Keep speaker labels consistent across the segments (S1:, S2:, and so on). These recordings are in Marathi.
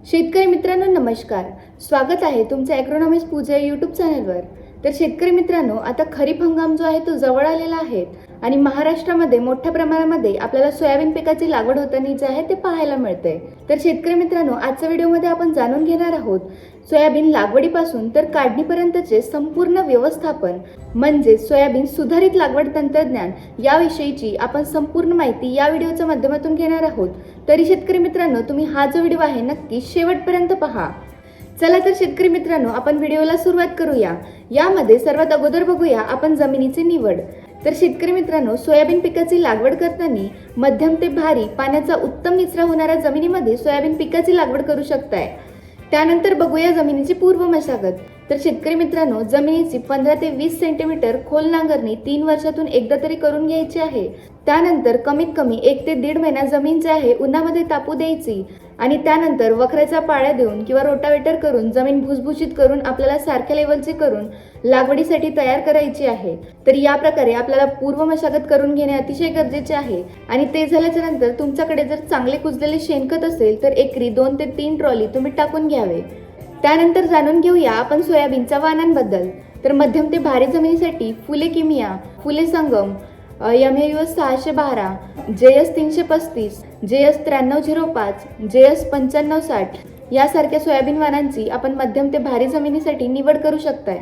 S1: शेतकरी मित्रांनो नमस्कार. स्वागत आहे तुमचं ॲग्रोनॉमिक्स पूजा यूट्यूब चॅनलवर. तर शेतकरी मित्रांनो, आता खरीप हंगाम जो आहे तो जवळ आलेला आहे आणि महाराष्ट्रामध्ये मोठ्या प्रमाणामध्ये आपल्याला सोयाबीन पिकाची लागवड होताना जे आहे ते पाहायला मिळते. तर शेतकरी मित्रांनो, आजच्या व्हिडिओमध्ये आपण जाणून घेणार आहोत सोयाबीन लागवडीपासून तर काढणीपर्यंतचे संपूर्ण व्यवस्थापन म्हणजे सोयाबीन सुधारित लागवड तंत्रज्ञान याविषयीची आपण संपूर्ण माहिती या व्हिडिओच्या माध्यमातून घेणार आहोत. तरी शेतकरी मित्रांनो, तुम्ही हा जो व्हिडिओ आहे नक्की शेवटपर्यंत पहा. चला तर शेतकरी मित्रांनो, आपण व्हिडिओला सुरुवात करूया. यामध्ये सर्वात अगोदर बघूया आपण जमिनीची निवड. तर शेतकरी मित्रांनो, सोयाबीन पिकाची लागवड करताना मध्यम ते भारी पाण्याचा उत्तम निचरा होणाऱ्या जमिनीमध्ये सोयाबीन पिकाची लागवड करू शकताय. त्यानंतर बघूया जमिनीची पूर्व मशागत. तर शेतकरी मित्रांनो, जमिनीची 15 ते 20 सेंटीमीटर खोल नांगरणी 3 वर्षातून एकदा तरी करून घ्यायची आहे. त्यानंतर कमीत कमी 1 ते 1.5 महिना जमीन जी आहे उन्हामध्ये तापू द्यायची आणि त्यानंतर वखराच्या पाळ्या देऊन किंवा रोटावेटर करून जमीन भुसभुशीत करून आपल्याला सारख्या लेवलची करून लागवडीसाठी तयार करायची आहे. तर या प्रकारे आपल्याला पूर्व मशागत करून घेणे अतिशय गरजेचे आहे. आणि ते झाल्याच्या नंतर तुमच्याकडे जर चांगले कुजलेले शेणखत असेल तर एकरी 2 ते 3 ट्रॉली तुम्ही टाकून घ्यावे. त्यानंतर जाणून घेऊया आपण सोयाबीनच्या वाणांबद्दल. तर मध्यम ते भारी जमिनीसाठी फुले किमिया, फुले संगम, MAUS 612, JS 335, JS 9305, JS 9560 यासारख्या सोयाबीन वाणांची आपण मध्यम ते भारी जमिनीसाठी निवड करू शकताय.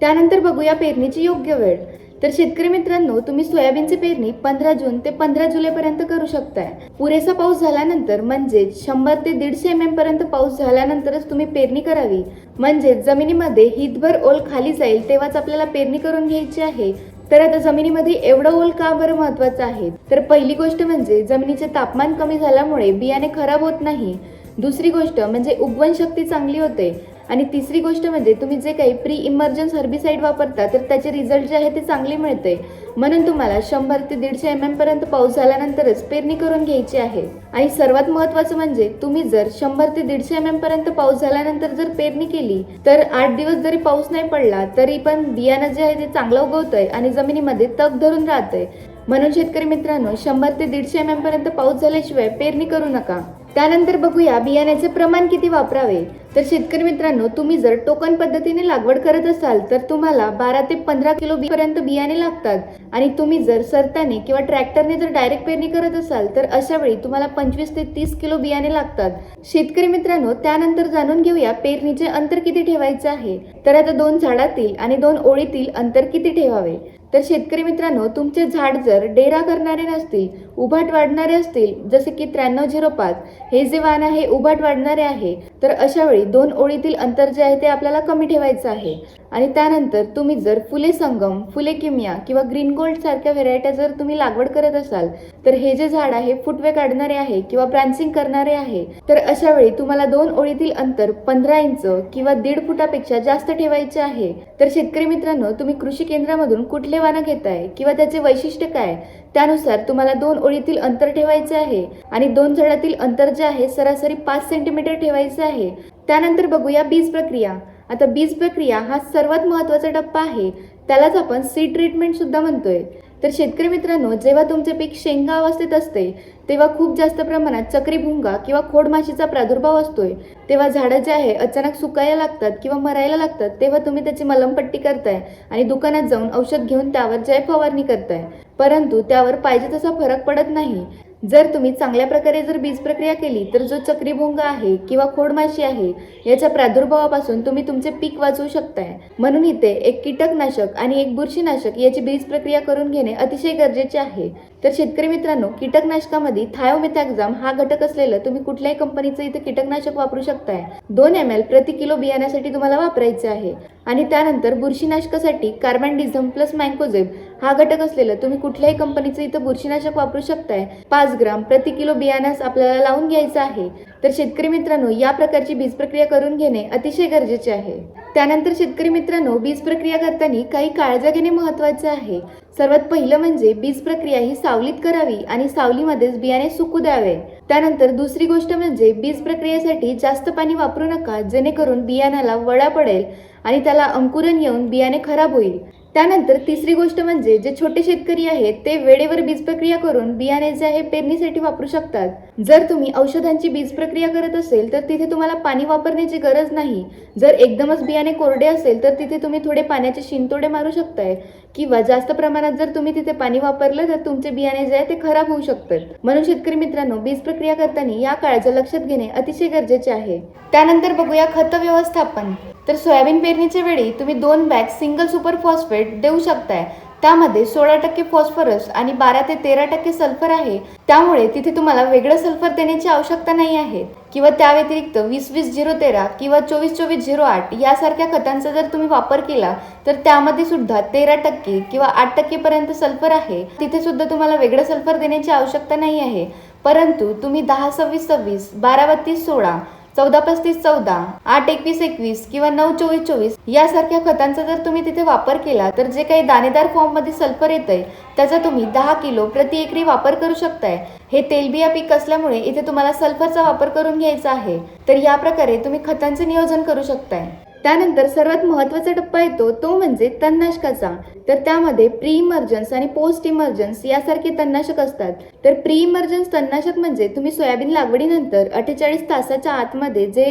S1: त्यानंतर बघूया पेरणीची योग्य वेळ. तर शेतकरी मित्रांनो, तुम्ही सोयाबीनची पेरणी 15 जून ते 15 जुलैपर्यंत करू शकताय. पुरेसा पाऊस झाल्यानंतर म्हणजे 100 ते 150 mm पर्यंत पाऊस झाल्यानंतरच तुम्ही पेरणी करावी. म्हणजे जमिनीमध्ये हितभर ओल खाली जाईल तेव्हाच आपल्याला पेरणी करून घ्यायची आहे. तर आता जमिनीमध्ये एवढं ओल का बरं महत्वाचं आहे? तर पहिली गोष्ट म्हणजे जमिनीचे तापमान कमी झाल्यामुळे बियाणे खराब होत नाही. दुसरी गोष्ट म्हणजे उगवण शक्ती चांगली होते. आणि तिसरी गोष्ट म्हणजे तुम्ही जे काही प्री इमर्जन्स हर्बिसाइड वापरता तर त्याचे रिझल्ट जे आहे ते चांगले मिळते. म्हणून तुम्हाला 100 ते 150 mm पर्यंत पाऊस झाल्यानंतरच पेरणी करून घ्यायची आहे. आणि सर्वात महत्त्वाचं म्हणजे तुम्ही जर 100 ते 150 mm पर्यंत पाऊस झाल्यानंतर जर पेरणी केली तर 8 दिवस जरी पाऊस नाही पडला तरी पण बियाणं जे आहे ते चांगलं उगवतंय आणि जमिनीमध्ये तग धरून राहतंय. म्हणून शेतकरी मित्रांनो, 100 ते 150 mm पर्यंत पाऊस झाल्याशिवाय पेरणी करू नका. त्यानंतर बघूया बियाण्याचे प्रमाण किती वापरावे. तर शेतकरी मित्रांनो, तुम्ही जर टोकन पद्धतीने लागवड करत असाल तर तुम्हाला 12 ते 15 किलो पर्यंत बियाणे लागतात. आणि तुम्ही जर सरताने किंवा ट्रॅक्टरने जर डायरेक्ट पेरणी करत असाल तर अशा वेळी तुम्हाला 25 ते 30 किलो बियाणे लागतात. शेतकरी मित्रांनो, त्यानंतर जाणून घेऊया पेरणीचे अंतर किती ठेवायचे आहे. तर आता 2 झाडातील आणि 2 ओळीतील अंतर किती ठेवावे. तर शेतकरी मित्रांनो, तुमचे झाड जर डेरा करणारे नसतील, उभाट वाढणारे असतील, जसे की 9305 हे जे वाण आहे उभाट वाढणारे आहे, तर अशा वेळी 2 ओळीतील अंतर जे आहे ते आपल्याला कमी ठेवायचं आहे. आणि त्यानंतर तुम्ही जर फुले संगम, फुले किमिया किंवा ग्रीन गोल्ड सारख्या व्हेरायट्या जर तुम्ही लागवड करत असाल तर हे जे झाड आहे फुटवे काढणारे आहे किंवा ब्रांचिंग करणारे आहे, तर अशा वेळी तुम्हाला 2 ओळीतील अंतर 15 इंच किंवा 1.5 फुटापेक्षा जास्त ठेवायचे आहे. तर शेतकरी मित्रांनो, तुम्ही कृषी केंद्रामधून कुठले वाण घेताय किंवा त्याचे वैशिष्ट्य काय त्यानुसार तुम्हाला 2 ओळीतील अंतर ठेवायचे आहे. आणि 2 झाडातील अंतर जे आहे सरासरी 5 सेंटीमीटर ठेवायचे आहे. त्यानंतर बघूया बीज प्रक्रिया. आता बीज प्रक्रिया हा सर्वात महत्त्वाचा टप्पा आहे. त्यालाच आपण सीड ट्रीटमेंट सुद्धा म्हणतोय. तर शेतकरी मित्रांनो, जेव्हा तुमचे पीक शेंगा अवस्थेत असते तेव्हा खूप जास्त प्रमाणात चक्रीभुंगा किंवा खोडमाशीचा प्रादुर्भाव असतोय. तेव्हा झाडं जे आहे अचानक सुकायला लागतात किंवा मरायला लागतात तेव्हा तुम्ही त्याची मलमपट्टी करताय आणि दुकानात जाऊन औषध घेऊन त्यावर जय फवारणी करताय. परंतु त्यावर पाहिजे तसा फरक पडत नाही. जर तुम्ही चांगल्या प्रकारे जर बीज प्रक्रिया केली तर जो चक्रीभुंगा आहे किंवा खोडमाशी आहे याच्या प्रादुर्भावापासून तुम्ही तुमचे पीक वाचवू शकताय. म्हणून इथे एक कीटकनाशक आणि एक बुरशीनाशक याची बीज प्रक्रिया करून घेणे अतिशय गरजेचे आहे. तर शेतकरी मित्रांनो, कीटकनाशकामध्ये थायोमेथॅक्झाम हा घटक असलेलं तुम्ही कुठल्याही कंपनीचं इथे कीटकनाशक वापरू शकताय. 2 ml प्रति किलो बियाण्यासाठी तुम्हाला वापरायचे आहे. आणि त्यानंतर बुरशीनाशकासाठी कार्बनडिझम प्लस मँकोझेब हा घटक असलेलं तुम्ही कुठल्याही कंपनीचं इथं बुरशीनाशक वापरू शकताय. 5 ग्राम प्रति किलो बियाण्यास आपल्याला लावून घ्यायचं आहे. तर शेतकरी मित्रांनो, या प्रकारची बीज प्रक्रिया करून घेणे अतिशय गरजेचे आहे. त्यानंतर शेतकरी मित्रांनो, बीज प्रक्रिया करताना काही काळजी घेणे महत्त्वाचे आहे. सर्वात पहिलं म्हणजे बीज प्रक्रिया ही सावलीत करावी आणि सावलीमध्येच बियाणे सुकू द्यावे. त्यानंतर दुसरी गोष्ट म्हणजे बीज प्रक्रियेसाठी जास्त पाणी वापरू नका, जेणेकरून बियाण्याला वळा पडेल आणि त्याला अंकुरण येऊन बियाणे खराब होईल. त्यानंतर तिसरी गोष्ट म्हणजे जे छोटे शेतकरी आहेत ते वेळेवर बीज प्रक्रिया करून बियाणे जे आहे पेरणीसाठी वापरू शकतात। जर तुम्ही औषधांची बीज प्रक्रिया करत असेल तर तिथे तुम्हाला पाणी वापरण्याची गरज नाही। जर एकदमच बियाणे कोरडे असेल तर तिथे तुम्ही थोडे पाण्याचे शिंतोडे मारू शकताय, किंवा जास्त प्रमाणात जर तुम्ही तिथे पाणी वापरलं तर तुमचे बियाणे जे आहे ते खराब होऊ शकतात। म्हणून शेतकरी मित्रांनो, बीज प्रक्रिया करताना या काळाचं लक्षात घेणे अतिशय गरजेचे आहे। त्यानंतर बघूया खत व्यवस्थापन। तर सोयाबीन पेरणीच्या वेळी तुम्ही 2 बॅग सिंगल सुपर फॉस्फेट देऊ शकताय। त्यामध्ये 16% फॉस्फरस आणि 12 ते 13% सल्फर आहे। त्यामुळे तिथे तुम्हाला वेगळं सल्फर देण्याची आवश्यकता नाही आहे, किंवा त्या व्यतिरिक्त 20-20-013 किंवा 24-24-08 यासारख्या खतांचा जर तुम्ही वापर केला तर त्यामध्ये सुद्धा 13% किंवा 8% पर्यंत सल्फर आहे। तिथे सुद्धा तुम्हाला वेगळं सल्फर देण्याची आवश्यकता नाही आहे। परंतु तुम्ही 10-26-26, 12-32-16, 14-35-14, 8-21-21 किंवा 9-24-24 यासारख्या खतांचा जर तुम्ही तिथे वापर केला तर जे काही दाणेदार फॉर्म मध्ये सल्फर येतंय त्याचा तुम्ही 10 किलो प्रति एकरी वापर करू शकताय। हे तेलबिया पीक असल्यामुळे इथे तुम्हाला सल्फरचा वापर करून घ्यायचा आहे। तर या प्रकारे तुम्ही खतांचे नियोजन करू शकताय। त्यानंतर सर्वात महत्त्वाचा टप्पा येतो तो म्हणजे तणनाशकाचा। तर त्यामध्ये प्री इमर्जन्स आणि पोस्ट इमर्जन्स यासारखे तणनाशक असतात। तर प्री इमर्जन्स तणनाशक म्हणजे तुम्ही सोयाबीन लागवडीनंतर 48 तासाच्या आतमध्ये जे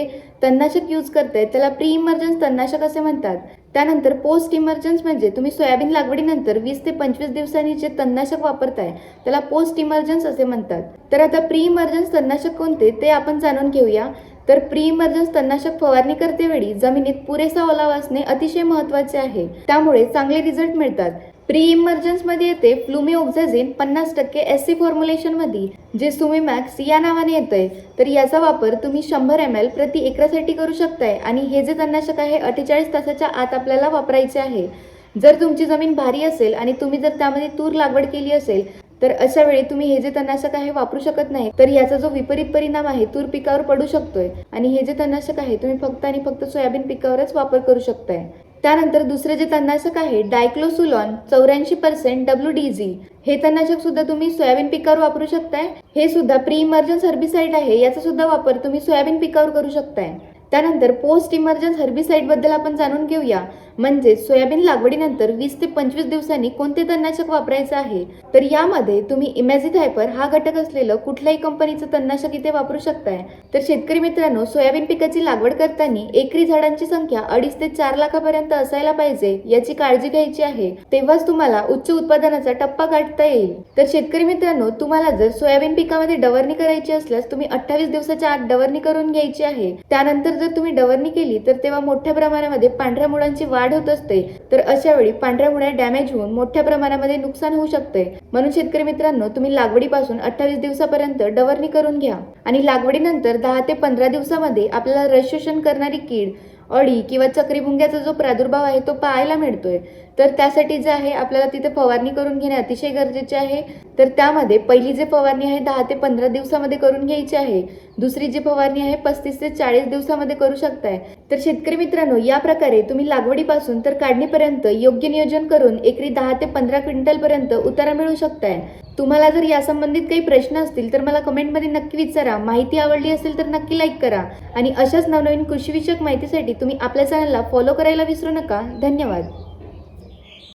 S1: तणनाशक यूज करताय त्याला प्री इमर्जन्स तणनाशक असे म्हणतात। त्यानंतर पोस्ट इमर्जन्स म्हणजे तुम्ही सोयाबीन लागवडीनंतर 20 ते 25 दिवसांनी जे तणनाशक वापरताय त्याला पोस्ट इमर्जन्स असे म्हणतात। तर आता प्री इमर्जन्स तणनाशक कोणते ते आपण जाणून घेऊया। तर प्री इमर्जन्स तणनाशक फवारणी करतेवेळी जमिनीत पुरेसा ओलावा असणे अतिशय महत्त्वाचे आहे, त्यामुळे चांगले रिझल्ट मिळतात। प्री इमर्जन्स मध्ये येते फ्लुमिओक्झॅझिन 50% SC फॉर्म्युलेशन मध्ये, जे सुमिमॅक्स या नावाने येतंय। तर याचा वापर तुम्ही 100 ml प्रति एकरासाठी करू शकताय आणि हे जे तणनाशक आहे 48 तासाच्या आत आपल्याला वापरायचे आहे। जर तुमची जमीन भारी असेल आणि तुम्ही जर त्यामध्ये तूर लागवड केली असेल तर अशा वेळी तुम्ही हे जे तणनाशक आहे वापरू शकत नाही। तर याचा जो विपरीत परिणाम आहे तूर पिकावर पडू शकतोय, आणि हे जे तणनाशक आहे तुम्ही फक्त आणि फक्त सोयाबीन पिकावरच वापर करू शकताय। त्यानंतर दुसरे जे तणनाशक आहे डायक्लोसुलॉन 84% WDG, हे तणनाशक सुद्धा तुम्ही सोयाबीन पिकावर वापरू शकताय। हे सुद्धा प्री इमर्जन्स हर्बिसाइड आहे, याचा सुद्धा वापर तुम्ही सोयाबीन पिकावर करू शकताय। त्यानंतर पोस्ट इमर्जन्स हर्बिसाइड बद्दल आपण जाणून घेऊया। म्हणजे सोयाबीन लागवडीनंतर 20 ते 25 दिवसांनी कोणते तणनाशक वापरायचे आहे। तर यामध्ये तुम्ही इमॅझिथायपर हा घटक असलेलं कुठल्याही कंपनीचं तणनाशक इथे वापरू शकताय। तर शेतकरी मित्रांनो, सोयाबीन पिकाची लागवड करताना एकरी झाडांची संख्या 2.5 ते 4 लाखापर्यंत असायला पाहिजे याची काळजी घ्यायची आहे, तेव्हाच तुम्हाला उच्च उत्पादनाचा टप्पा गाठता येईल। तर शेतकरी मित्रांनो, तुम्हाला जर सोयाबीन पिकामध्ये डवरणी करायची असल्यास तुम्ही 28 दिवसाच्या आत डवरणी करून घ्यायची आहे। त्यानंतर जर तुम्ही डवरणी केली तर तेव्हा मोठ्या प्रमाणामध्ये पांढऱ्या मुळांची वाढ होत असते। तर अशा वेळी पांढऱ्या मुळ्या डॅमेज होऊन मोठ्या प्रमाणामध्ये नुकसान होऊ शकते। म्हणून शेतकरी मित्रांनो, तुम्ही लागवडीपासून 28 दिवसापर्यंत डवरणी करून घ्या, आणि लागवडीनंतर 10 ते 15 दिवसामध्ये आपल्याला रस शोषण करणारी कीड, अळी किंवा चक्रीभुंग्याचा जो प्रादुर्भाव आहे तो पाहायला मिळतोय। तर त्यासाठी जे आहे आपल्याला तिथे फवारणी करून घेणे अतिशय गरजेचे आहे। तर त्यामध्ये पहिली जी फवारणी आहे 10 ते 15 दिवसामध्ये करून घ्यायची आहे। दुसरी जी फवारणी आहे 35 ते 40 दिवसामध्ये करू शकताय। तर शेतकरी मित्रांनो, या प्रकारे तुम्ही लागवडीपासून तर काढणीपर्यंत योग्य नियोजन करून एकरी 10 ते 15 क्विंटल पर्यंत उतारा मिळवू शकताय। तुम्हाला जर या संबंधित काही प्रश्न असतील तर मला कमेंटमध्ये नक्की विचारा। माहिती आवडली असेल तर नक्की लाईक करा, आणि अशाच नवनवीन कृषीविषयक माहितीसाठी तुम्ही आपल्या चॅनलला फॉलो करायला विसरू नका। धन्यवाद।